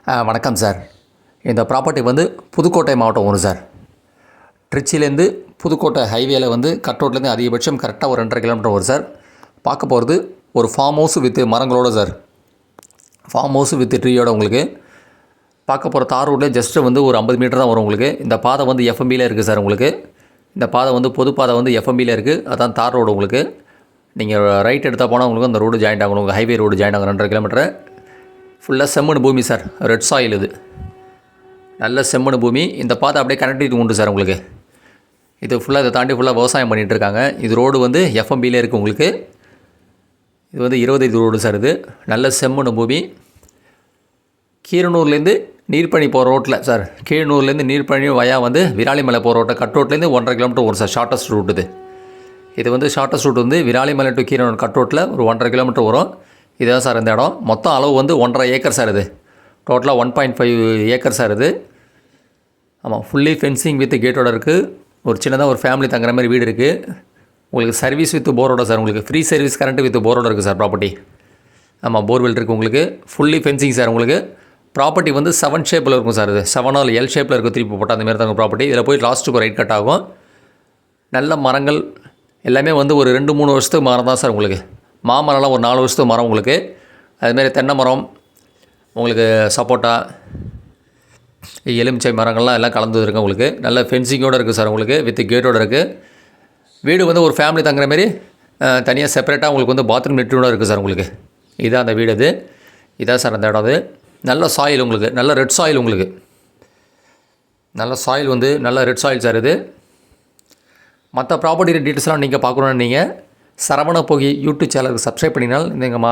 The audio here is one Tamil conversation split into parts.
வணக்கம் சார். இந்த ப்ராப்பர்ட்டி வந்து புதுக்கோட்டை மாவட்டம் வரும் சார். திருச்சியிலேருந்து புதுக்கோட்டை ஹைவேல வந்து கட் ரோட்லேருந்து அதிகபட்சம் கரெக்டாக ஒரு 2.5 கிலோமீட்டர் வரும் சார். பார்க்க போகிறது ஒரு ஃபார்ம் ஹவுஸ் வித் மரங்களோட சார். ஃபார்ம் ஹவுஸ் வித் ட்ரீயோட உங்களுக்கு பார்க்க போகிற தார் ரோட்லேயே ஜஸ்ட்டு வந்து ஒரு 50 மீட்டர் தான் வரும் உங்களுக்கு. இந்த பாதை வந்து எஃப்எம்பியில் இருக்குது சார். உங்களுக்கு இந்த பாதை வந்து பொது பாதை வந்து எஃப்எம்பியில் இருக்குது. அதான் தார் ரோடு. உங்களுக்கு நீங்கள் ரைட் எடுத்தால் போனால் உங்களுக்கு அந்த ரோடு ஜாயிண்ட் ஆகணும். உங்களுக்கு ஹைவே ரோடு ஜாயிண்ட் ஆகும் 2.5 கிலோமீட்டர். ஃபுல்லாக செம்மண் பூமி சார். ரெட் சாயில் இது, நல்ல செம்மண் பூமி. இந்த பாதை அப்படியே கனெக்டிவிட்டி உண்டு சார் உங்களுக்கு. இது ஃபுல்லாக இதை தாண்டி ஃபுல்லாக விவசாயம் பண்ணிகிட்டு இருக்காங்க. இது ரோடு வந்து எஃப்எம்பியில் இருக்குது உங்களுக்கு. இது வந்து 20 ரோடு சார். இது நல்ல செம்மண் பூமி. கீரனூர்லேருந்து நீர்ப்பணி போகிற ரோட்டில் சார். கீரனூர்லேருந்து நீர்ப்பணி வயா வந்து விராலிமலை போகிற ரோட்டை கட் ரோட்லேருந்து 1.5 கிலோமீட்டர் வரும் சார். ஷார்ட்டஸ்ட் ரூட் இது. இது வந்து ஷார்ட்டஸ்ட் ரூட் வந்து விராலிமலை டு கீரனூர் கட் ரோட்டில் ஒரு 1.5 கிலோமீட்டர் வரும். இதுதான் சார் இந்த இடம். மொத்தம் அளவு வந்து 1.5 ஏக்கர் சார். இது டோட்டலாக 1.5 ஏக்கர் சார் இது. ஆமாம், ஃபுல்லி ஃபென்சிங் வித் கேட்டோட இருக்குது. ஒரு சின்னதாக ஒரு ஃபேமிலி தங்குற மாதிரி வீடு இருக்குது. உங்களுக்கு சர்வீஸ் வித் போரோட சார். உங்களுக்கு ஃப்ரீ சர்வீஸ் கரண்ட் வித் போரோட இருக்குது சார் ப்ராப்பர்ட்டி. ஆமாம், போர்வெல் இருக்குது உங்களுக்கு. Fully fencing sir. உங்களுக்கு ப்ராப்பர்ட்டி வந்து 7 ஷேப்பில் இருக்கும் சார். இது 7 ஆல் எல் ஷேப்பில் இருக்கும். திருப்பி போட்டால் அந்தமாரி தாங்க ப்ராப்பர்ட்டி. இதில் போய் லாஸ்ட்டுக்கு ரைட் கட் ஆகும். நல்ல மரங்கள் எல்லாமே வந்து ஒரு 2-3 வருஷத்துக்கு மரம் தான் சார். உங்களுக்கு மாமரம்லாம் ஒரு 4 வருஷத்துக்கு மரம் உங்களுக்கு. அதுமாரி தென்னை மரம் உங்களுக்கு, சப்போட்டா, எலுமிச்சை மரங்கள்லாம் எல்லாம் கலந்து இருக்குது உங்களுக்கு. நல்ல ஃபென்சிங்கோடு இருக்குது சார். உங்களுக்கு வித் கேட்டோடு இருக்குது. வீடு வந்து ஒரு ஃபேமிலி தங்குற மாரி தனியாக செப்பரேட்டாக உங்களுக்கு வந்து பாத்ரூம் நெட்டோட இருக்குது சார். உங்களுக்கு இதான் அந்த வீடு. இது இதான் சார் அந்த இடம். அது நல்ல சாயில் உங்களுக்கு, நல்ல ரெட் சாயில் உங்களுக்கு. நல்ல சாயில் வந்து நல்ல ரெட் சாயில் சார். இது மற்ற ப்ராப்பர்ட்டி டீட்டெயில்ஸ்லாம் நீங்கள் பார்க்கணுன்னு நீங்கள் சரவண போகி யூடியூப் சேனலுக்கு சப்ஸ்கிரைப் பண்ணினால் நீங்கள்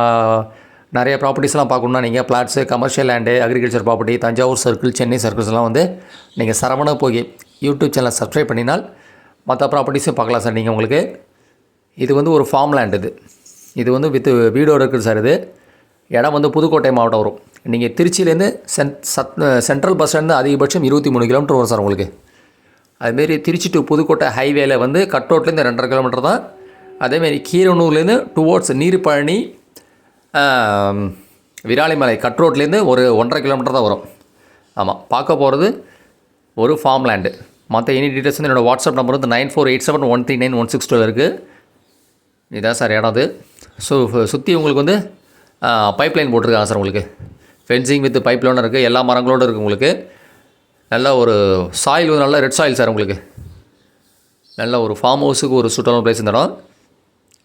நிறைய ப்ராப்பர்ட்டிஸ்லாம் பார்க்கணுன்னா நீங்கள் flats, commercial land, agriculture property, Thanjavur circle, Chennai சர்க்கிள்ஸ்லாம் வந்து நீங்கள் சரவண போகி யூடியூப் சேனலை சப்ஸ்கிரைப் பண்ணினால் மற்ற ப்ராப்பர்ட்டிஸும் பார்க்கலாம் சார். நீங்கள் உங்களுக்கு இது வந்து ஒரு ஃபார்ம் லேண்ட். இது வந்து வித் வீடோடு இருக்குது சார். இது இடம் வந்து புதுக்கோட்டை மாவட்டம் வரும். நீங்கள் திருச்சியிலேருந்து சென்ட்ரல் பஸ் ஸ்டாண்டு அதிகபட்சம் 23 கிலோமீட்டர் வரும் சார் உங்களுக்கு. அதுமாரி திருச்சி டு புதுக்கோட்டை ஹைவேல வந்து கட் ரோட்லேருந்து 2.5 கிலோமீட்டர் தான். அதேமாரி கீரனூர்லேருந்து டுவோர்ட்ஸ் நீர்ப்பழனி விராலிமலை கட் ரோட்லேருந்து ஒரு 1.5 கிலோமீட்டர் தான் வரும். ஆமாம், பார்க்க போகிறது ஒரு ஃபார்ம் லேண்டு. மற்ற எனி டீட்டெயில்ஸ் வந்து என்னோடய வாட்ஸ்அப் நம்பர் வந்து 9487139162 இருக்குது. இதுதான் சார் இடம். அது சுற்றி உங்களுக்கு வந்து பைப் லைன் போட்டிருக்காங்க சார். உங்களுக்கு ஃபென்சிங் வித் பைப் லைன் இருக்குது. எல்லா மரங்களோடு இருக்குது உங்களுக்கு. நல்ல ஒரு சாயில் நல்ல ரெட் சாயில் சார். உங்களுக்கு நல்ல ஒரு ஃபார்ம் ஹவுஸுக்கு ஒரு சூட்டான பிளேஸ் இந்த இடம்.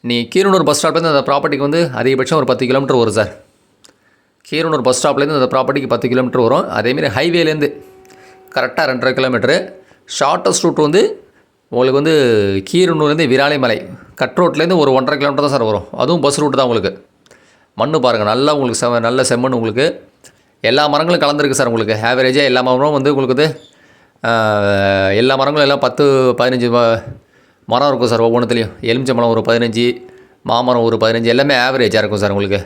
நீ கீரனூர் பஸ் ஸ்டாப்லேருந்து அந்த ப்ராப்பர்ட்டிக்கு வந்து அதிகபட்சம் ஒரு 10 கிலோமீட்டர் வரும் சார். கீரனூர் பஸ் ஸ்டாப்லேருந்து அந்த ப்ராப்பர்ட்டிக்கு 10 கிலோமீட்டர் வரும். அதேமாரி ஹைவேலேருந்து கரெக்டாக 2.5 கிலோமீட்டரு. ஷார்ட்டஸ்ட் ரூட் வந்து உங்களுக்கு வந்து கீரனூர்லேருந்து விராலிமலை கட் ரோட்லேருந்து ஒரு 1.5 கிலோமீட்டர் தான் சார் வரும். அதுவும் பஸ் ரூட் தான் உங்களுக்கு. மண் பாருங்கள் நல்லா உங்களுக்கு நல்ல செம்மண் உங்களுக்கு. எல்லா மரங்களும் கலந்துருக்கு சார். உங்களுக்கு ஆவரேஜாக எல்லா மரமும் வந்து உங்களுக்கு வந்து எல்லா மரங்களும் எல்லாம் 10-15 மரம் இருக்கும் சார். ஒவ்வொன்றுத்துலேயும் எலுமிச்சை மரம் ஒரு 15, மாமரம் ஒரு 15, எல்லாமே ஆவரேஜாக இருக்கும் சார். உங்களுக்கு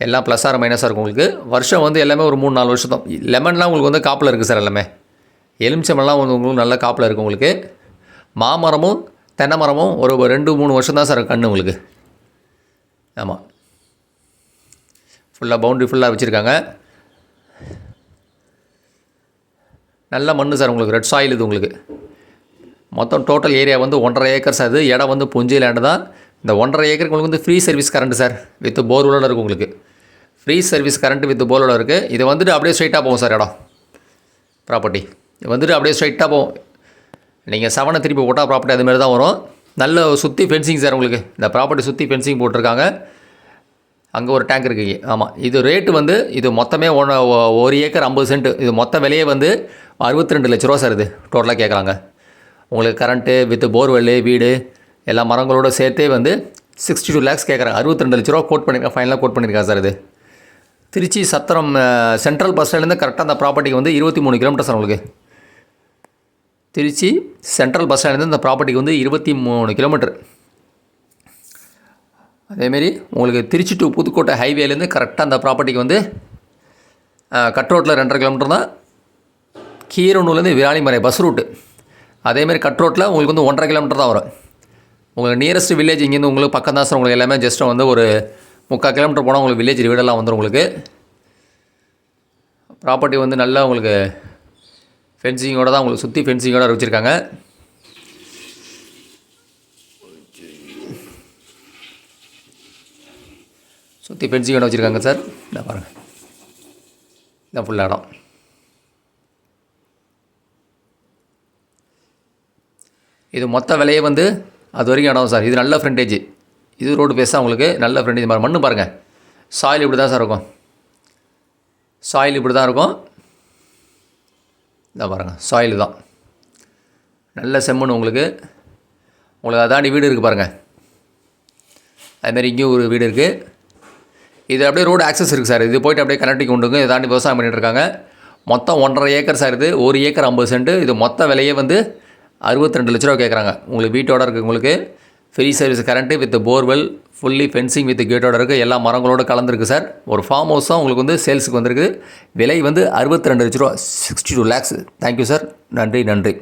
எல்லாம் ப்ளஸ் ஆர் மைனஸாக இருக்கும் உங்களுக்கு. வருஷம் வந்து எல்லாமே ஒரு 3-4 வருஷம் தான். லெமன்லாம் உங்களுக்கு வந்து காப்பில் இருக்குது சார். எல்லாமே எலுமிச்சை மரம்லாம் வந்து உங்களுக்கு நல்ல காப்பில் இருக்குது உங்களுக்கு. மாமரமும் தென்னை மரமும் ஒரு 2-3 வருஷம் தான் சார் கன்று உங்களுக்கு. ஆமாம், ஃபுல்லாக பவுண்ட்ரி ஃபுல்லாக வச்சுருக்காங்க. நல்ல மண் சார். உங்களுக்கு ரெட் சாயில் இது உங்களுக்கு. மொத்தம் டோட்டல் ஏரியா வந்து 1.5 ஏக்கர் சார். இது இடம் வந்து புஞ்சை லேண்டு தான். இந்த 1.5 ஏக்கருக்கு உங்களுக்கு வந்து free service current sir with போர்வெலோடு இருக்குது உங்களுக்கு. ஃப்ரீ சர்வீஸ் கரண்ட் வித் போர்வெலோடு இருக்குது. இது வந்துட்டு அப்படியே ஸ்ட்ரைட்டாக போகும் சார் இடம் ப்ராப்பர்ட்டி. வந்துட்டு அப்படியே ஸ்ட்ரைட்டாக போகும். நீங்கள் 7 திருப்பி போட்டால் ப்ராப்பர்ட்டி அதுமாரி தான் வரும். நல்ல சுற்றி ஃபென்சிங் சார். உங்களுக்கு இந்த ப்ராப்பர்ட்டி சுற்றி ஃபென்சிங் போட்டிருக்காங்க. அங்கே ஒரு டேங்க் இருக்குது. ஆமாம், இது ரேட்டு வந்து இது மொத்தமே 1 ஏக்கர் 50 சென்ட். இது மொத்த விலையே வந்து 62 லட்ச ரூபா சார். இது டோட்டலாக கேட்குறாங்க. உங்களுக்கு கரண்ட்டு வித் போர்வெல்லு வீடு எல்லா மரங்களோடு சேர்த்தே வந்து 62 லேக்ஸ் கேட்குறாங்க. 62 லட்ச ரூபா கோட் பண்ணியிருக்கேன். ஃபைனலாக கோட் பண்ணியிருக்காங்க சார். இது திருச்சி சத்திரம் சென்ட்ரல் பஸ் ஸ்டாண்ட்லேருந்து கரெக்டாக அந்த ப்ராப்பர்ட்டிக்கு வந்து 23 கிலோமீட்டர் சார். உங்களுக்கு திருச்சி சென்ட்ரல் பஸ் ஸ்டாண்ட்லேருந்து இந்த ப்ராப்பர்ட்டிக்கு வந்து 23 கிலோமீட்டர். அதேமாரி உங்களுக்கு திருச்சி டு புதுக்கோட்டை ஹைவேலேருந்து கரெக்டாக அந்த ப்ராப்பர்ட்டிக்கு வந்து கட் ரோட்டில் 2.5 கிலோமீட்டர் தான். கீரனூர்லேருந்து விராலிமலை பஸ் ரூட்டு. அதேமாதிரி கட் ரோட்டில் உங்களுக்கு வந்து 1.5 கிலோமீட்டர் தான் வரும். உங்களுக்கு நியரஸ்ட் வில்லேஜ் இங்கேருந்து உங்களுக்கு பக்கம் தான் சார். உங்களுக்கு எல்லாமே ஜஸ்ட்டு வந்து ஒரு 3/4 கிலோமீட்டர் போனால் உங்களுக்கு வில்லேஜ் வீடெல்லாம் வந்துடும் உங்களுக்கு. ப்ராப்பர்ட்டி வந்து நல்லா உங்களுக்கு ஃபென்சிங்கோட தான் உங்களுக்கு சுற்றி ஃபென்சிங்கோட வச்சுருக்காங்க. சுற்றி ஃபென்சிங்கோட வச்சுருக்காங்க சார். இந்த பாருங்கள், இதான் ஃபுல்லாக இடம். இது மொத்த விலையே வந்து அது வரைக்கும் இடம் சார். இது நல்ல ஃப்ரண்டேஜ், இது ரோடு பேஸாக உங்களுக்கு நல்ல ஃப்ரண்டேஜ். மண்ணு பாருங்கள், சாயில் இப்படி தான் சார் இருக்கும். சாயில் இப்படி தான் இருக்கும். இதான் பாருங்கள், சாயில் தான் நல்ல செம்மண். உங்களுக்கு அதாண்டி வீடு இருக்குது பாருங்கள். அதுமாரி இங்கேயும் ஒரு வீடு இருக்குது. இது அப்படியே ரோடு ஆக்சஸ் இருக்குது சார். இது போய்ட்டு அப்படியே கனெக்டிங் உண்டுங்க. இதை தாண்டி விவசாயம் பண்ணிகிட்டு இருக்காங்க. மொத்தம் 1.5 ஏக்கர் சார். இது 1 ஏக்கர் 50 சென்ட். இது மொத்த விலையே வந்து 62 லட்ச ரூபா கேட்குறாங்க. உங்களுக்கு வீட்டோட இருக்குது. உங்களுக்கு free service current with borewell, fully fencing with கேட்டோட இருக்குது. எல்லா மரங்களோடு கலந்துருக்கு சார். ஒரு ஃபார்ம் ஹவுஸ் தான் உங்களுக்கு வந்து சேல்ஸுக்கு வந்திருக்கு. விலை வந்து 62 லட்ச ரூபா, 62 lakhs. Thank you sir. நன்றி.